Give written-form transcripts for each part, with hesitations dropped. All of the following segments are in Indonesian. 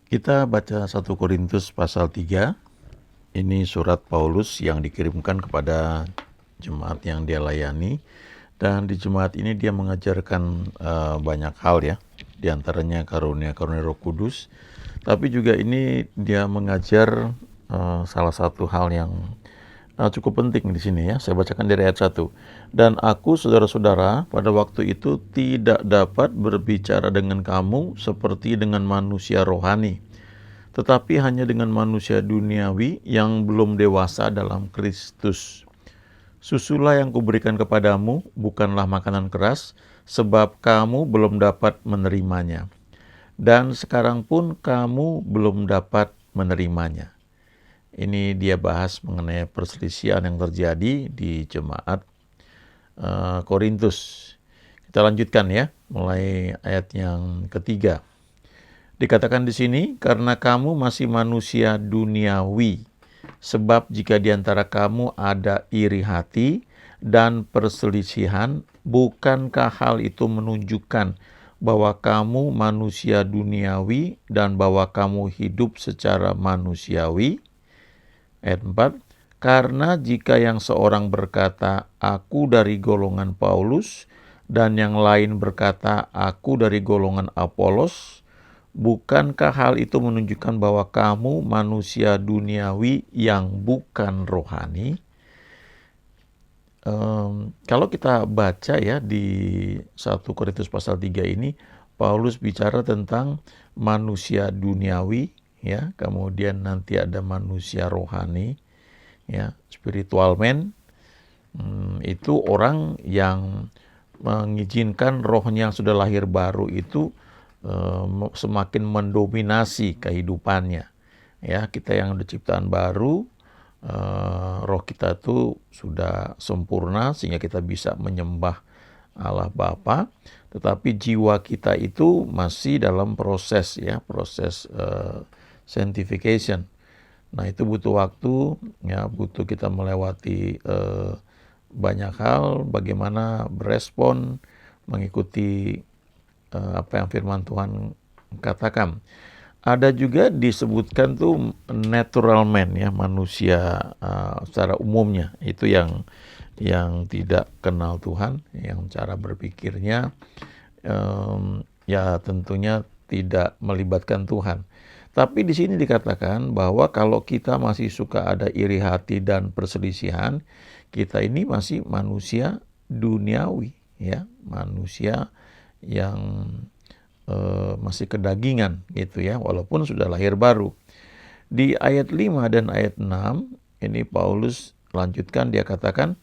Kita baca 1 Korintus pasal 3. Ini surat Paulus yang dikirimkan kepada jemaat yang dia layani. Dan di jemaat ini dia mengajarkan banyak hal ya. Di antaranya karunia-karunia Roh Kudus. Tapi juga ini dia mengajar salah satu hal yang cukup penting di sini ya. Saya bacakan dari ayat 1. Dan aku, saudara-saudara, pada waktu itu tidak dapat berbicara dengan kamu seperti dengan manusia rohani, tetapi hanya dengan manusia duniawi yang belum dewasa dalam Kristus. Susulah yang kuberikan kepadamu, bukanlah makanan keras, sebab kamu belum dapat menerimanya. Dan sekarang pun kamu belum dapat menerimanya. Ini dia bahas mengenai perselisihan yang terjadi di jemaat Korintus. Kita lanjutkan ya, mulai ayat yang ketiga. Dikatakan di sini, karena kamu masih manusia duniawi, sebab jika di antara kamu ada iri hati dan perselisihan, bukankah hal itu menunjukkan bahwa kamu manusia duniawi dan bahwa kamu hidup secara manusiawi? Ayat 4, karena jika yang seorang berkata, aku dari golongan Paulus, dan yang lain berkata, aku dari golongan Apolos, bukankah hal itu menunjukkan bahwa kamu manusia duniawi yang bukan rohani? Kalau kita baca ya di 1 Korintus pasal 3 ini, Paulus bicara tentang manusia duniawi, ya, kemudian nanti ada manusia rohani, ya, spiritual man. Itu orang yang mengizinkan rohnya yang sudah lahir baru itu semakin mendominasi kehidupannya. Ya, kita yang udah ciptaan baru, roh kita itu sudah sempurna sehingga kita bisa menyembah Allah Bapa, tetapi jiwa kita itu masih dalam proses ya, proses sanctification. Nah, itu butuh waktu ya, butuh kita melewati banyak hal, bagaimana berespon mengikuti apa yang firman Tuhan katakan. Ada juga disebutkan tuh natural man ya, manusia secara umumnya itu yang tidak kenal Tuhan, yang cara berpikirnya ya tentunya tidak melibatkan Tuhan. Tapi di sini dikatakan bahwa kalau kita masih suka ada iri hati dan perselisihan, kita ini masih manusia duniawi ya, manusia yang masih kedagingan gitu ya, walaupun sudah lahir baru. Di ayat 5 dan ayat 6 ini Paulus lanjutkan, dia katakan,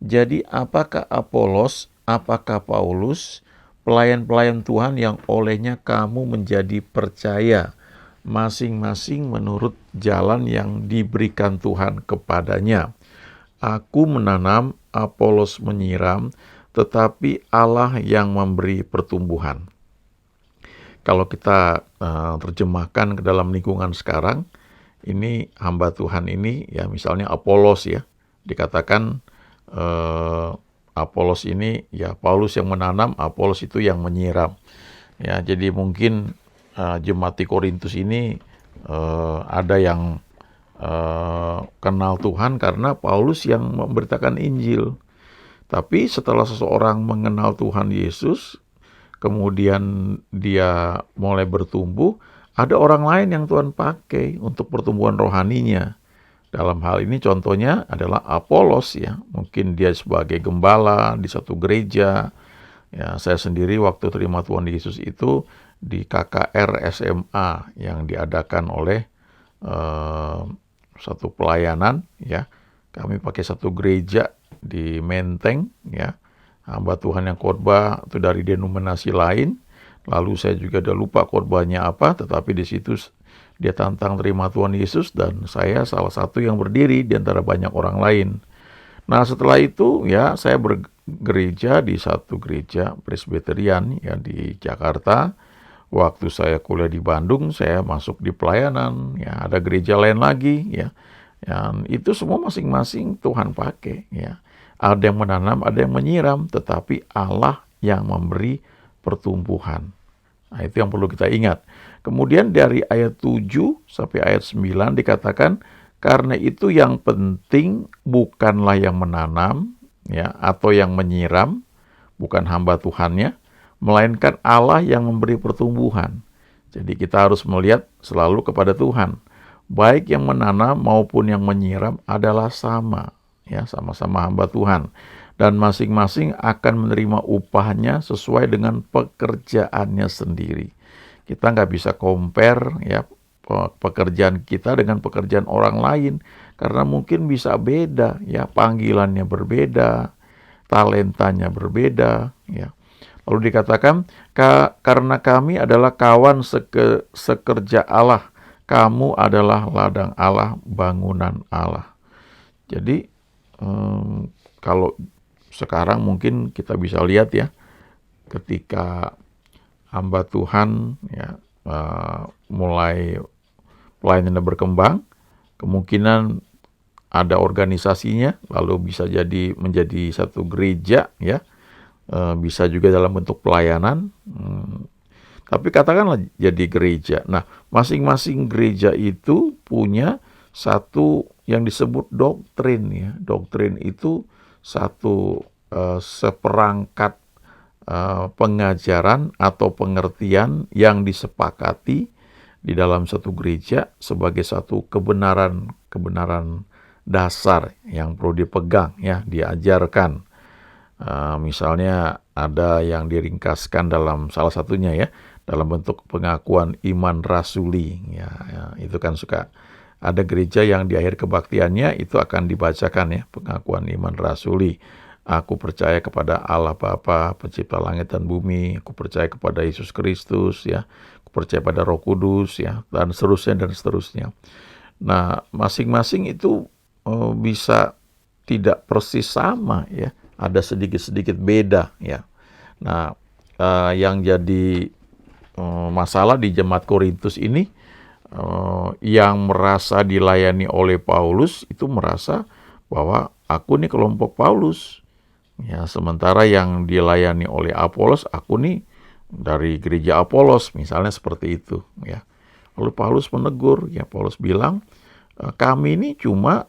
jadi apakah Apolos, apakah Paulus, pelayan-pelayan Tuhan yang olehnya kamu menjadi percaya, masing-masing menurut jalan yang diberikan Tuhan kepadanya. Aku menanam, Apolos menyiram, tetapi Allah yang memberi pertumbuhan. Kalau kita terjemahkan ke dalam lingkungan sekarang, ini hamba Tuhan ini ya misalnya Apolos ya, dikatakan Apolos ini ya Paulus yang menanam, Apolos itu yang menyiram. Ya, jadi mungkin jemaat di Korintus ini ada yang kenal Tuhan karena Paulus yang memberitakan Injil. Tapi setelah seseorang mengenal Tuhan Yesus, kemudian dia mulai bertumbuh, ada orang lain yang Tuhan pakai untuk pertumbuhan rohaninya. Dalam hal ini contohnya adalah Apolos ya. Mungkin dia sebagai gembala di satu gereja. Ya, saya sendiri waktu terima Tuhan Yesus itu di KKR SMA yang diadakan oleh satu pelayanan ya. Kami pakai satu gereja di Menteng ya. Hamba Tuhan yang khotbah itu dari denominasi lain. Lalu saya juga udah lupa khotbahnya apa, tetapi di situ dia tantang terima Tuhan Yesus dan saya salah satu yang berdiri di antara banyak orang lain. Nah, setelah itu ya saya bergereja di satu gereja Presbyterian ya di Jakarta. Waktu saya kuliah di Bandung, saya masuk di pelayanan, ya ada gereja lain lagi ya. Dan itu semua masing-masing Tuhan pakai ya. Ada yang menanam, ada yang menyiram, tetapi Allah yang memberi pertumbuhan. Nah, itu yang perlu kita ingat. Kemudian dari ayat 7 sampai ayat 9 dikatakan, karena itu yang penting bukanlah yang menanam, ya, atau yang menyiram, bukan hamba Tuhannya, melainkan Allah yang memberi pertumbuhan. Jadi kita harus melihat selalu kepada Tuhan. Baik yang menanam maupun yang menyiram adalah sama, ya, sama-sama hamba Tuhan. Dan masing-masing akan menerima upahnya sesuai dengan pekerjaannya sendiri. Kita nggak bisa compare, ya, pekerjaan kita dengan pekerjaan orang lain, karena mungkin bisa beda, ya, panggilannya berbeda, talentanya berbeda, ya. Lalu dikatakan, karena kami adalah kawan sekerja Allah, kamu adalah ladang Allah, bangunan Allah. Jadi kalau sekarang mungkin kita bisa lihat, ya, ketika hamba Tuhan, ya, mulai pelayanannya berkembang, kemungkinan ada organisasinya, lalu bisa jadi menjadi satu gereja, ya, bisa juga dalam bentuk pelayanan, tapi katakanlah jadi gereja. Nah, masing-masing gereja itu punya satu yang disebut doktrin, ya. Doktrin itu satu seperangkat pengajaran atau pengertian yang disepakati di dalam satu gereja sebagai satu kebenaran dasar yang perlu dipegang, ya, diajarkan. Misalnya ada yang diringkaskan dalam salah satunya, ya, dalam bentuk pengakuan iman rasuli, ya, itu kan suka ada gereja yang di akhir kebaktiannya itu akan dibacakan, ya, pengakuan iman rasuli. Aku percaya kepada Allah Bapa, pencipta langit dan bumi. Aku percaya kepada Yesus Kristus, ya. Aku percaya pada Roh Kudus, ya, dan seterusnya dan seterusnya. Nah, masing-masing itu bisa tidak persis sama, ya. Ada sedikit-sedikit beda, ya. Nah, yang jadi masalah di jemaat Korintus ini, yang merasa dilayani oleh Paulus itu merasa bahwa aku nih kelompok Paulus, ya, sementara yang dilayani oleh Apolos, aku nih dari gereja Apolos, misalnya seperti itu, ya. Lalu Paulus menegur, ya, Paulus bilang, kami ini cuma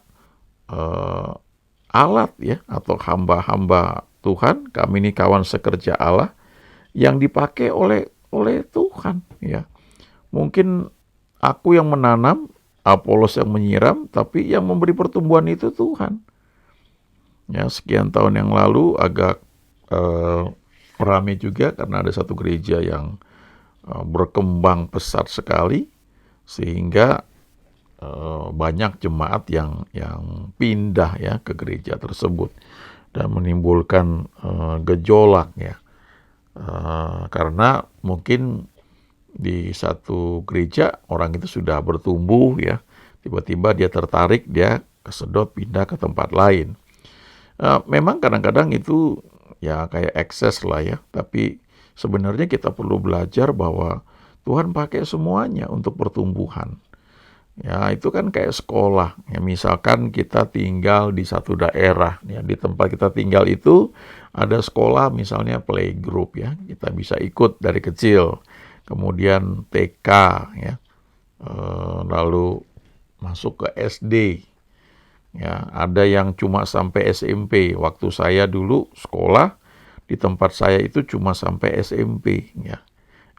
alat, ya, atau hamba-hamba Tuhan, kami ini kawan sekerja Allah yang dipakai oleh Tuhan, ya. Mungkin aku yang menanam, Apolos yang menyiram, tapi yang memberi pertumbuhan itu Tuhan. Ya, sekian tahun yang lalu agak ramai juga karena ada satu gereja yang berkembang pesat sekali, sehingga banyak jemaat yang pindah, ya, ke gereja tersebut dan menimbulkan gejolak, ya, karena mungkin di satu gereja orang itu sudah bertumbuh, ya, tiba-tiba dia tertarik, dia kesedot pindah ke tempat lain. Memang kadang-kadang itu, ya, kayak ekses lah, ya, tapi sebenarnya kita perlu belajar bahwa Tuhan pakai semuanya untuk pertumbuhan. Ya, itu kan kayak sekolah, ya, misalkan kita tinggal di satu daerah, ya, di tempat kita tinggal itu ada sekolah, misalnya playgroup, ya, kita bisa ikut dari kecil, kemudian TK, ya, lalu masuk ke SD. Ya, ada yang cuma sampai SMP. Waktu saya dulu sekolah di tempat saya itu cuma sampai SMP, ya.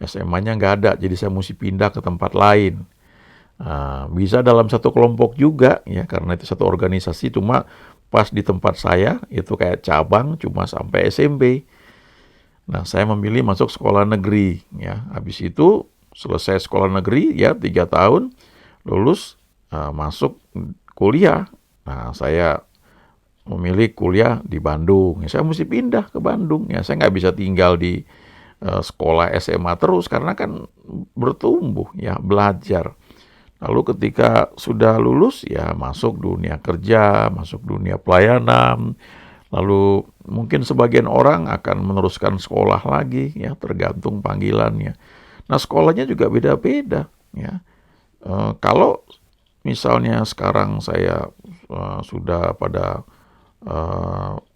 SMA-nya nggak ada, jadi saya mesti pindah ke tempat lain. Bisa dalam satu kelompok juga, ya, karena itu satu organisasi, cuma pas di tempat saya itu kayak cabang cuma sampai SMP. Nah, saya memilih masuk sekolah negeri, ya. Habis itu selesai sekolah negeri, ya, 3 tahun, lulus, masuk kuliah. Nah, saya memilih kuliah di Bandung. Ya, saya mesti pindah ke Bandung. Ya, saya nggak bisa tinggal di sekolah SMA terus karena kan bertumbuh, ya, belajar. Lalu ketika sudah lulus, ya, masuk dunia kerja, masuk dunia pelayanan. Lalu mungkin sebagian orang akan meneruskan sekolah lagi, ya, tergantung panggilannya. Nah, sekolahnya juga beda-beda, ya. Kalau misalnya sekarang saya sudah pada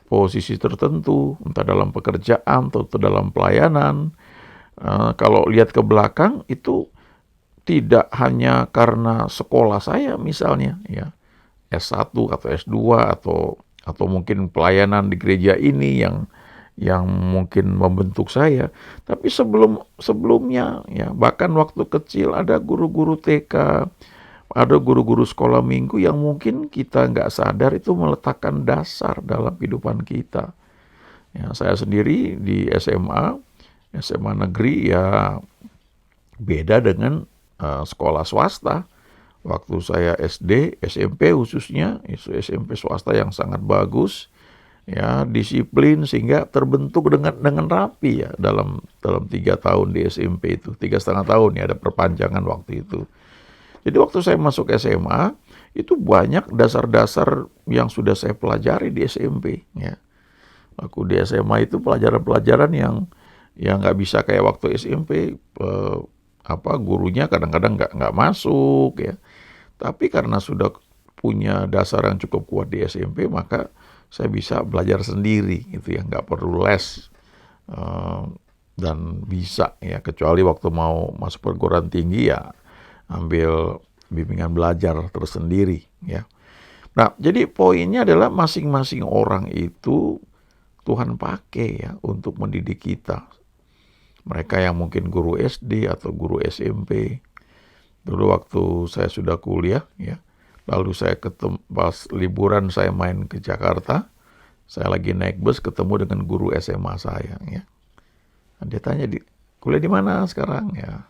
posisi tertentu, entah dalam pekerjaan atau dalam pelayanan, kalau lihat ke belakang itu tidak hanya karena sekolah saya misalnya, ya, S1 atau S2 atau mungkin pelayanan di gereja ini yang mungkin membentuk saya, tapi sebelumnya, ya, bahkan waktu kecil ada guru-guru TK, ada guru-guru sekolah minggu yang mungkin kita nggak sadar itu meletakkan dasar dalam kehidupan kita. Ya, saya sendiri di SMA negeri, ya beda dengan sekolah swasta. Waktu saya SD, SMP khususnya, itu SMP swasta yang sangat bagus, ya, disiplin sehingga terbentuk dengan rapi, ya, dalam 3 tahun di SMP itu, 3,5 tahun, ya, ada perpanjangan waktu itu. Jadi waktu saya masuk SMA itu banyak dasar-dasar yang sudah saya pelajari di SMP, ya. Aku di SMA itu pelajaran-pelajaran yang nggak bisa kayak waktu SMP, gurunya kadang-kadang nggak masuk, ya. Tapi karena sudah punya dasar yang cukup kuat di SMP, maka saya bisa belajar sendiri, gitu ya, nggak perlu les, dan bisa, ya, kecuali waktu mau masuk perguruan tinggi, ya ambil bimbingan belajar tersendiri, ya. Nah, jadi poinnya adalah masing-masing orang itu Tuhan pakai, ya, untuk mendidik kita. Mereka yang mungkin guru SD atau guru SMP. Dulu waktu saya sudah kuliah, ya, lalu saya pas liburan saya main ke Jakarta, saya lagi naik bus ketemu dengan guru SMA saya, ya. Dia tanya, kuliah di mana sekarang, ya.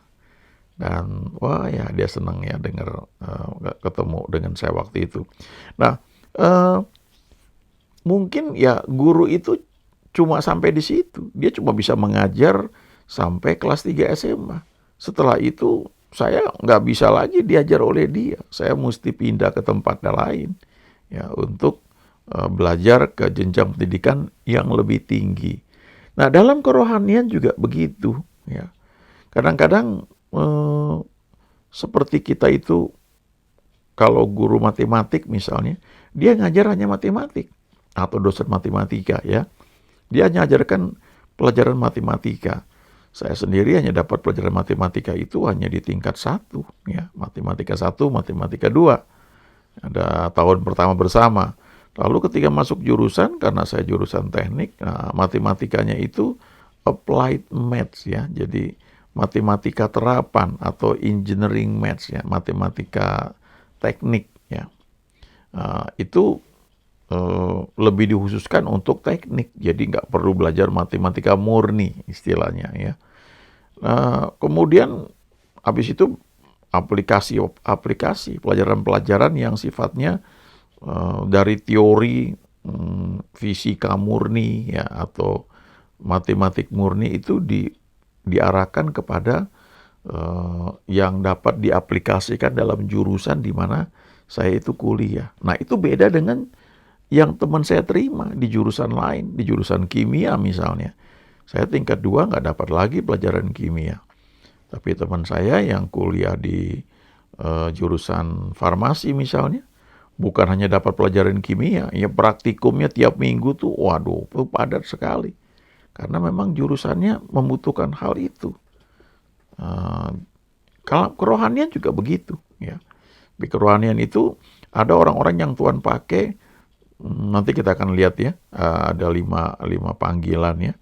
Dan wah, ya, dia senang, ya, dengar ketemu dengan saya waktu itu. Nah, mungkin, ya, guru itu cuma sampai di situ. Dia cuma bisa mengajar sampai kelas 3 SMA. Setelah itu saya nggak bisa lagi diajar oleh dia. Saya mesti pindah ke tempat lain, ya, untuk belajar ke jenjang pendidikan yang lebih tinggi. Nah, dalam kerohanian juga begitu, ya. Kadang-kadang seperti kita itu, kalau guru matematik misalnya, dia ngajar hanya matematik atau dosen matematika, ya. Dia ngajarkan pelajaran matematika. Saya sendiri hanya dapat pelajaran matematika itu hanya di tingkat 1, ya. Matematika 1, matematika 2. Ada tahun pertama bersama. Lalu ketika masuk jurusan, karena saya jurusan teknik, nah, matematikanya itu applied maths, ya. Jadi matematika terapan atau engineering maths, ya, matematika teknik, ya. Itu lebih dikhususkan untuk teknik, jadi nggak perlu belajar matematika murni istilahnya, ya. Kemudian habis itu aplikasi pelajaran-pelajaran yang sifatnya dari teori fisika murni, ya, atau matematik murni itu diarahkan kepada yang dapat diaplikasikan dalam jurusan di mana saya itu kuliah. Nah, itu beda dengan yang teman saya terima di jurusan lain, di jurusan kimia misalnya. Saya tingkat 2 nggak dapat lagi pelajaran kimia. Tapi teman saya yang kuliah di jurusan farmasi misalnya, bukan hanya dapat pelajaran kimia, ya praktikumnya tiap minggu tuh, waduh, padat sekali. Karena memang jurusannya membutuhkan hal itu. Kalau kerohanian juga begitu, ya. Di kerohanian itu ada orang-orang yang Tuhan pakai. Nanti kita akan lihat, ya, ada lima panggilan, ya.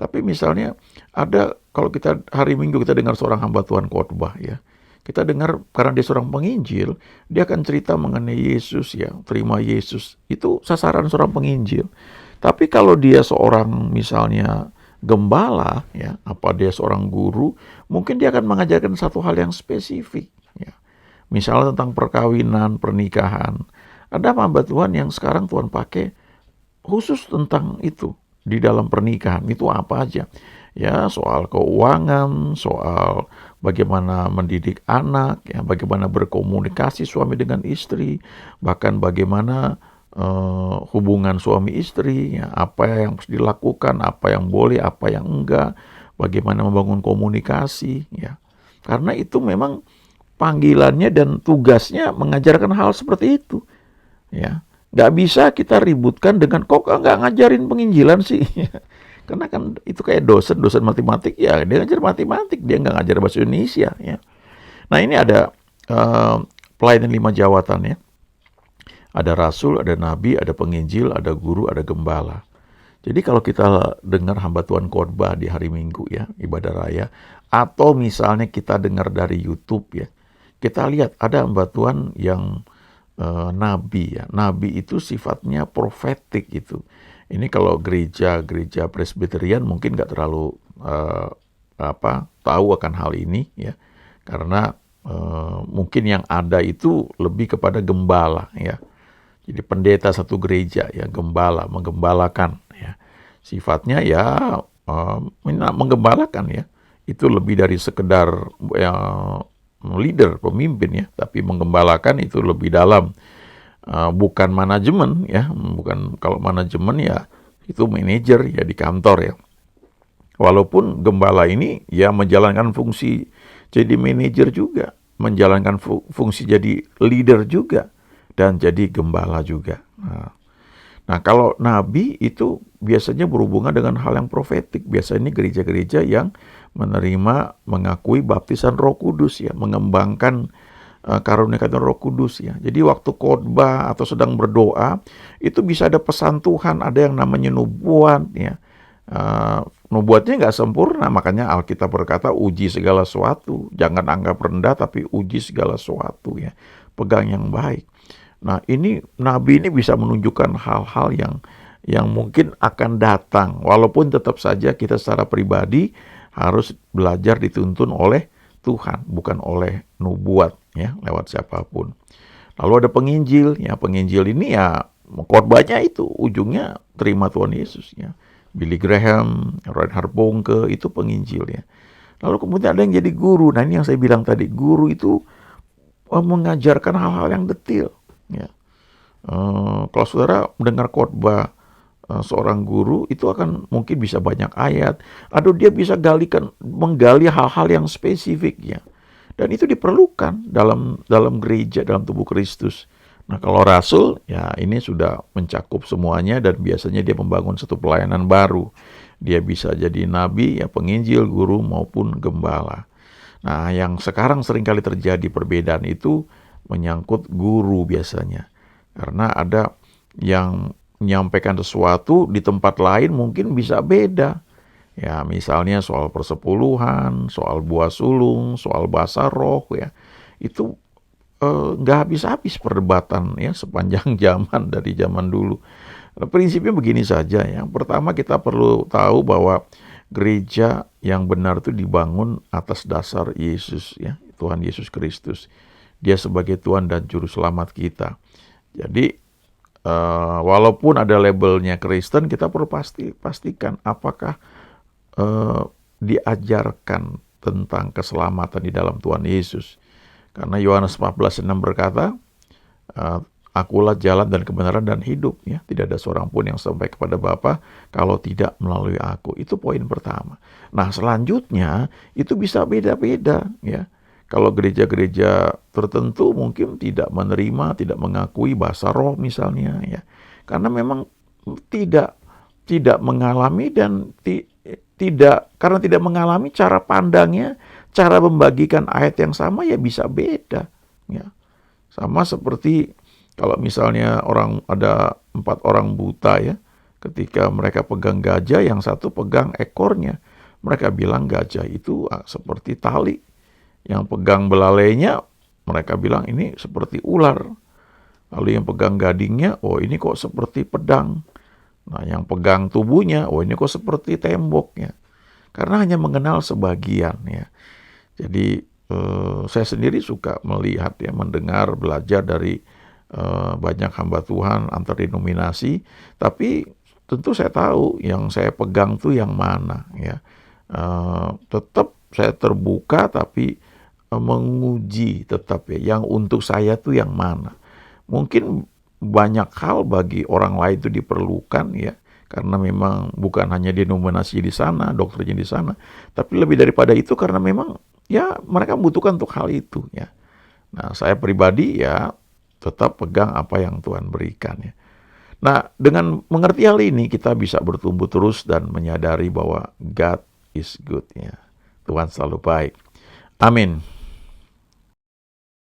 Tapi misalnya ada, kalau kita hari Minggu kita dengar seorang hamba Tuhan khotbah, ya. Kita dengar karena dia seorang penginjil, dia akan cerita mengenai Yesus, ya, terima Yesus. Itu sasaran seorang penginjil. Tapi kalau dia seorang misalnya gembala, ya, apa dia seorang guru, mungkin dia akan mengajarkan satu hal yang spesifik, ya. Misalnya tentang perkawinan, pernikahan. Ada hamba Tuhan yang sekarang Tuhan pakai khusus tentang itu di dalam pernikahan. Itu apa aja? Ya, soal keuangan, soal bagaimana mendidik anak, ya, bagaimana berkomunikasi suami dengan istri, bahkan bagaimana hubungan suami istri, ya, apa yang harus dilakukan, apa yang boleh, apa yang enggak, bagaimana membangun komunikasi, ya. Karena itu memang panggilannya dan tugasnya mengajarkan hal seperti itu. Ya, nggak bisa kita ributkan dengan kok nggak ngajarin penginjilan sih. Karena kan itu kayak dosen matematik, ya, dia ngajar matematik, dia nggak ngajar bahasa Indonesia, ya. Nah, ini ada pelayanan 5 jawatan ya. Ada rasul, ada nabi, ada penginjil, ada guru, ada gembala. Jadi kalau kita dengar hamba Tuhan khotbah di hari Minggu ya, ibadah raya, atau misalnya kita dengar dari YouTube ya, kita lihat ada hamba Tuhan yang nabi ya. Nabi itu sifatnya profetik itu. Ini kalau gereja Presbyterian mungkin nggak terlalu tahu akan hal ini ya, karena mungkin yang ada itu lebih kepada gembala ya. Jadi pendeta satu gereja ya, gembala, menggembalakan ya. Sifatnya ya menggembalakan ya. Itu lebih dari sekedar leader, pemimpin ya, tapi menggembalakan itu lebih dalam. Bukan manajemen ya, bukan, kalau manajemen ya itu manajer ya di kantor ya. Walaupun gembala ini ya menjalankan fungsi jadi manajer juga, menjalankan fungsi jadi leader juga, dan jadi gembala juga. Nah, kalau nabi itu biasanya berhubungan dengan hal yang profetik. Biasanya ini gereja-gereja yang menerima, mengakui baptisan Roh Kudus ya, mengembangkan karunia Roh Kudus ya. Jadi waktu khotbah atau sedang berdoa, itu bisa ada pesan Tuhan, ada yang namanya nubuat ya. Nubuatnya nggak sempurna, makanya Alkitab berkata uji segala sesuatu. Jangan anggap rendah, tapi uji segala sesuatu ya. Pegang yang baik. Nah, ini nabi ini bisa menunjukkan hal-hal yang mungkin akan datang, walaupun tetap saja kita secara pribadi harus belajar dituntun oleh Tuhan, bukan oleh nubuat ya, lewat siapapun. Lalu ada penginjil, ya penginjil ini ya khotbahnya itu ujungnya terima Tuhan Yesus ya. Billy Graham, Reinhard Bonnke itu penginjil ya. Lalu kemudian ada yang jadi guru. Nah, ini yang saya bilang tadi, guru itu mengajarkan hal-hal yang detail. Ya. Kalau saudara mendengar khotbah seorang guru, itu akan mungkin bisa banyak ayat. Atau dia bisa menggali hal-hal yang spesifik ya. Dan itu diperlukan dalam gereja, dalam tubuh Kristus. Nah, kalau rasul, ya ini sudah mencakup semuanya dan biasanya dia membangun satu pelayanan baru. Dia bisa jadi nabi, ya penginjil, guru, maupun gembala. Nah, yang sekarang seringkali terjadi perbedaan itu menyangkut guru biasanya. Karena ada yang menyampaikan sesuatu di tempat lain mungkin bisa beda. Ya, misalnya soal persepuluhan, soal buah sulung, soal bahasa roh ya. Itu nggak habis-habis perdebatan ya sepanjang zaman dari zaman dulu. Nah, prinsipnya begini saja. Yang pertama kita perlu tahu bahwa gereja yang benar itu dibangun atas dasar Yesus ya, Tuhan Yesus Kristus. Dia sebagai Tuhan dan Juru Selamat kita. Jadi walaupun ada labelnya Kristen, kita perlu pastikan apakah diajarkan tentang keselamatan di dalam Tuhan Yesus. Karena Yohanes 14:6 berkata, Akulah jalan dan kebenaran dan hidup ya. Tidak ada seorang pun yang sampai kepada Bapa kalau tidak melalui aku. Itu poin pertama. Nah, selanjutnya itu bisa beda-beda ya. Kalau gereja-gereja tertentu mungkin tidak menerima, tidak mengakui bahasa roh misalnya ya. Karena memang tidak mengalami dan karena tidak mengalami, cara pandangnya, cara membagikan ayat yang sama ya bisa beda ya. Sama seperti kalau misalnya ada 4 orang buta ya, ketika mereka pegang gajah, yang satu pegang ekornya. Mereka bilang gajah itu seperti tali. Yang pegang belalainya, mereka bilang ini seperti ular. Lalu yang pegang gadingnya, oh ini kok seperti pedang. Nah, yang pegang tubuhnya, oh ini kok seperti tembok ya. Karena hanya mengenal sebagian ya. Jadi saya sendiri suka melihat ya, mendengar, belajar dari banyak hamba Tuhan antar denominasi, tapi tentu saya tahu yang saya pegang tuh yang mana ya. Tetap saya terbuka, tapi menguji tetap ya, yang untuk saya tuh yang mana. Mungkin banyak hal bagi orang lain itu diperlukan ya, karena memang bukan hanya denominasi di sana, dokternya di sana, tapi lebih daripada itu karena memang ya mereka membutuhkan untuk hal itu ya. Nah, saya pribadi ya tetap pegang apa yang Tuhan berikan ya. Nah, dengan mengerti hal ini kita bisa bertumbuh terus dan menyadari bahwa God is good ya. Tuhan selalu baik. Amin.